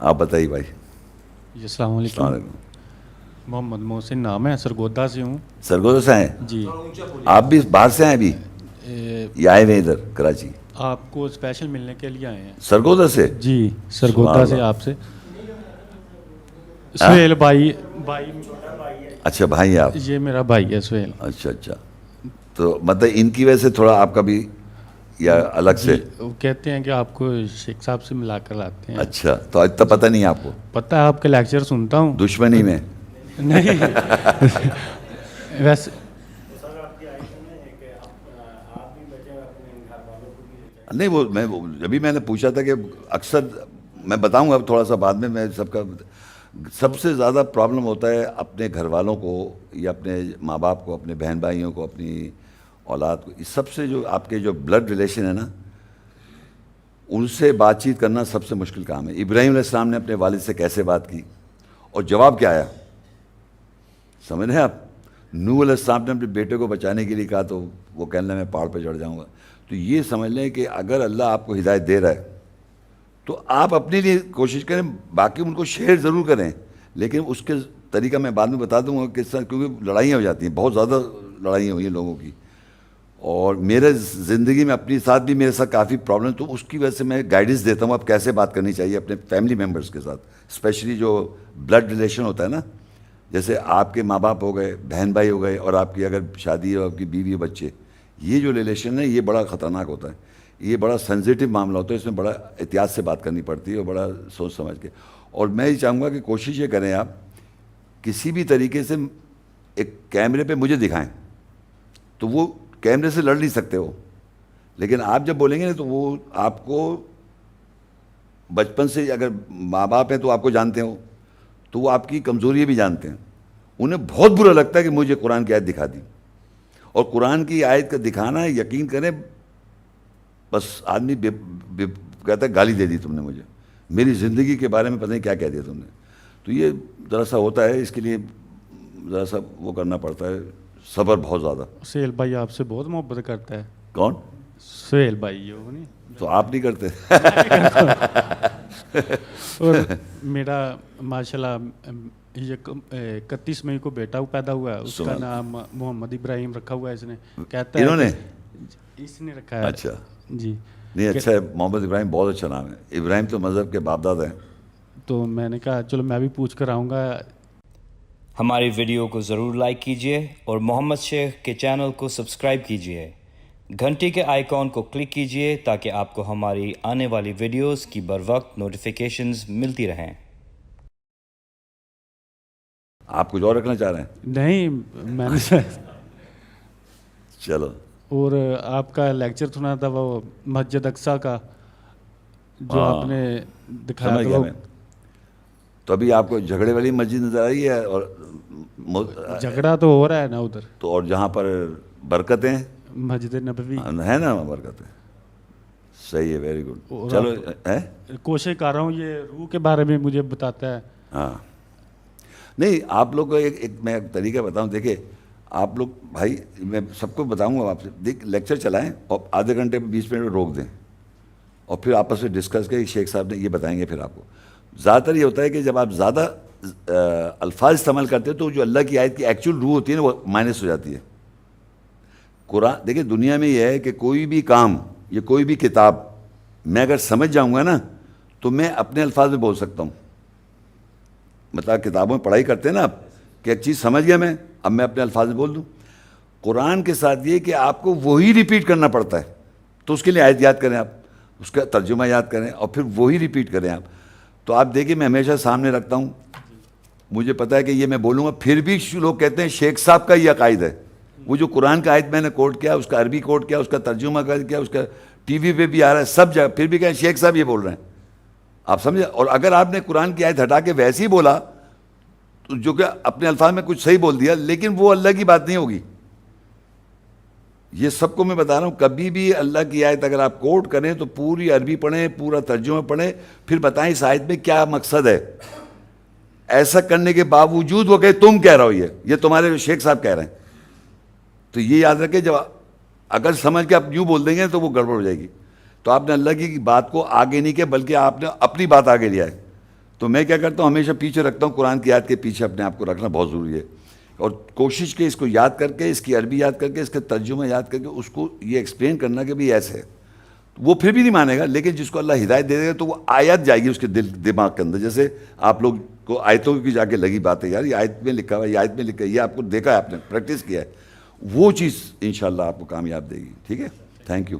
آپ بتائیے بھائی. جی السلام السلام علیکم. علیکم. محمد محسن نام ہے, سرگودا سے ہوں. سرگودا سے ہیں جی. آپ؟ بھی باہر سے ہیں ابھی اے، یا آئے ہوئے ادھر کراچی؟ آپ کو اسپیشل ملنے کے لیے آئے ہیں. سرگودا سے؟ جی سبحان سرگودا سے اللہ. آپ سے. ہاں؟ سہیل بھائی بھائی اچھا بھائی ہیں آپ. یہ میرا بھائی ہے سہیل. اچھا اچھا. تو مطلب ان کی وجہ سے تھوڑا آپ کا بھی یا الگ سے؟ جی وہ کہتے ہیں کہ آپ کو شیخ صاحب سے ملا کر لاتے ہیں. اچھا تو اتنا پتہ نہیں ہے آپ کو؟ پتہ ہے, آپ کے لیکچر سنتا ہوں. دشمنی میں؟ نہیں ویسے نہیں وہ میں ابھی میں نے پوچھا تھا کہ اکثر میں بتاؤں گا تھوڑا سا بعد میں سب کا. سب سے زیادہ پرابلم ہوتا ہے اپنے گھر والوں کو یا اپنے ماں باپ کو, اپنے بہن بھائیوں کو, اپنی اولاد کو. اس سب سے جو آپ کے جو بلڈ ریلیشن ہے نا, ان سے بات چیت کرنا سب سے مشکل کام ہے. ابراہیم علیہ السلام نے اپنے والد سے کیسے بات کی اور جواب کیا آیا, سمجھ رہے ہیں آپ؟ نوح علیہ السلام نے اپنے بیٹے کو بچانے کے لیے کہا تو وہ کہنے لگا میں پہاڑ پہ چڑھ جاؤں گا. تو یہ سمجھ لیں کہ اگر اللہ آپ کو ہدایت دے رہا ہے تو آپ اپنے لیے کوشش کریں, باقی ان کو شیئر ضرور کریں, لیکن اس کے طریقہ میں بعد میں بتا دوں گا کس طرح, کیونکہ لڑائیاں ہو جاتی ہیں, بہت زیادہ لڑائیاں ہوئی ہیں لوگوں کی. اور میرے زندگی میں اپنی ساتھ بھی میرے ساتھ کافی پرابلم, تو اس کی وجہ سے میں گائیڈنس دیتا ہوں اب کیسے بات کرنی چاہیے اپنے فیملی ممبرس کے ساتھ, اسپیشلی جو بلڈ ریلیشن ہوتا ہے نا, جیسے آپ کے ماں باپ ہو گئے, بہن بھائی ہو گئے, اور آپ کی اگر شادی ہے, آپ کی بیوی بچے, یہ جو ریلیشن ہے یہ بڑا خطرناک ہوتا ہے. یہ بڑا سینسیٹیو معاملہ ہوتا ہے, اس میں بڑا احتیاط سے بات کرنی پڑتی ہے اور بڑا سوچ سمجھ کے. اور میں یہ چاہوں گا کہ کوشش یہ کریں آپ کسی بھی طریقے سے ایک کیمرے پہ مجھے دکھائیں, تو وہ کیمرے سے لڑ نہیں سکتے ہو, لیکن آپ جب بولیں گے نا تو وہ آپ کو بچپن سے, اگر ماں باپ ہیں تو آپ کو جانتے ہو, تو وہ آپ کی کمزوری بھی جانتے ہیں. انہیں بہت برا لگتا ہے کہ مجھے قرآن کی آیت دکھا دی, اور قرآن کی آیت کا دکھانا یقین کریں بس آدمی کہتا ہے گالی دے دی تم نے مجھے, میری زندگی کے بارے میں پتہ نہیں کیا کہہ دیا تم نے. تو یہ ذرا سا ہوتا ہے, اس کے لیے ذرا سا وہ کرنا پڑتا ہے, صبر بہت زیادہ. سہیل بھائی آپ سے بہت محبت کرتا ہے. کون؟ سہیل بھائی وہ نہیں, تو آپ نہیں کرتے؟ اور میرا ماشاءاللہ یہ 31 مئی کو بیٹا پیدا ہوا ہے, اس کا نام محمد ابراہیم رکھا ہوا ہے. اس نے کہتا ہے انہوں نے اس نے رکھا ہے. اچھا جی نہیں, اچھا ہے, محمد ابراہیم بہت اچھا نام ہے. ابراہیم تو مذہب کے باپ دادا ہیں. تو میں نے کہا چلو میں بھی پوچھ کر آؤں گا. ہماری ویڈیو کو ضرور لائک کیجیے اور محمد شیخ کے چینل کو سبسکرائب کیجیے. گھنٹی کے آئیکن کو کلک کیجیے تاکہ آپ کو ہماری آنے والی ویڈیوز کی بروقت نوٹیفیکیشنز ملتی رہیں. آپ کچھ اور رکھنا چاہ رہے ہیں؟ نہیں میں نے چلو. اور آپ کا لیکچر سنا تھا وہ مسجد اقصیٰ کا جو آپ نے دکھایا سمجھ تھا گیا وہ. میں. تو ابھی آپ کو جھگڑے والی مسجد نظر آئی ہے؟ اور جھگڑا تو ہو رہا ہے نا ادھر, تو اور جہاں پر برکتیں مسجد نبوی ہے نا, برکتیں, صحیح ہے, ویری گڈ. اور چلو ہے, کوشش کر رہا ہوں, یہ روح کے بارے میں مجھے بتاتا ہے. ہاں نہیں آپ لوگ کو ایک میں طریقہ بتاؤں. دیکھیں آپ لوگ بھائی, میں سب کو بتاؤں گا آپ سے, دیکھ لیکچر چلائیں اور آدھے گھنٹے 20 منٹ روک دیں, اور پھر آپس میں ڈسکس کریں. شیخ صاحب نے یہ بتائیں گے. پھر آپ کو زیادہ تر یہ ہوتا ہے کہ جب آپ زیادہ الفاظ استعمال کرتے ہو تو جو اللہ کی آیت کی ایکچوئل روح ہوتی ہے نا وہ مائنس ہو جاتی ہے. قرآن دیکھیں, دنیا میں یہ ہے کہ کوئی بھی کام یا کوئی بھی کتاب میں اگر سمجھ جاؤں گا نا تو میں اپنے الفاظ میں بول سکتا ہوں. مطلب کتابوں میں پڑھائی کرتے ہیں نا آپ کہ ایک چیز سمجھ گیا میں, اب میں اپنے الفاظ میں بول دوں. قرآن کے ساتھ یہ کہ آپ کو وہی ریپیٹ کرنا پڑتا ہے, تو اس کے لیے آیت یاد کریں آپ, اس کا ترجمہ یاد کریں اور پھر وہی ریپیٹ کریں آپ. تو آپ دیکھیں میں ہمیشہ سامنے رکھتا ہوں, مجھے پتا ہے کہ یہ میں بولوں گا, پھر بھی لوگ کہتے ہیں شیخ صاحب کا یہ عقائد ہے. وہ جو قرآن کا آیت میں نے کوٹ کیا, اس کا عربی کوٹ کیا, اس کا ترجمہ کیا, اس کا ٹی وی پہ بھی آ رہا ہے, سب جگہ, پھر بھی کہیں شیخ صاحب یہ بول رہے ہیں. آپ سمجھے؟ اور اگر آپ نے قرآن کی آیت ہٹا کے ویسے ہی بولا تو جو کہ اپنے الفاظ میں کچھ صحیح بول دیا, لیکن وہ اللہ کی بات نہیں ہوگی. یہ سب کو میں بتا رہا ہوں, کبھی بھی اللہ کی آیت اگر آپ کوٹ کریں تو پوری عربی پڑھیں, پورا ترجمہ پڑھیں, پھر بتائیں اس آیت میں کیا مقصد ہے. ایسا کرنے کے باوجود وہ کہ تم کہہ رہے ہو, یہ تمہارے شیخ صاحب کہہ رہے ہیں. تو یہ یاد رکھیں, جب اگر سمجھ کے آپ یوں بول دیں گے تو وہ گڑبڑ ہو جائے گی. تو آپ نے اللہ کی بات کو آگے نہیں کیا بلکہ آپ نے اپنی بات آگے لیا ہے. تو تو میں کیا کرتا ہوں ہمیشہ پیچھے رکھتا ہوں, قرآن کی آیت کے پیچھے اپنے آپ کو رکھنا بہت ضروری ہے, اور کوشش کہ اس کو یاد کر کے, اس کی عربی یاد کر کے, اس کا ترجمہ یاد کر کے اس کو یہ ایکسپلین کرنا کہ بھی ایسے ہے. وہ پھر بھی نہیں مانے گا, لیکن جس کو اللہ ہدایت دے دے گا تو وہ آیت جائے گی اس کے دماغ کے اندر. جیسے آپ لوگ کو آیتوں کی جا کے لگی بات ہے, یار یہ آیت میں لکھا ہوا ہے, یہ آیت میں لکھا ہے, یہ آپ کو دیکھا ہے, آپ نے پریکٹس کیا ہے, وہ چیز انشاءاللہ آپ کو کامیاب دے گی. ٹھیک ہے, تھینک یو.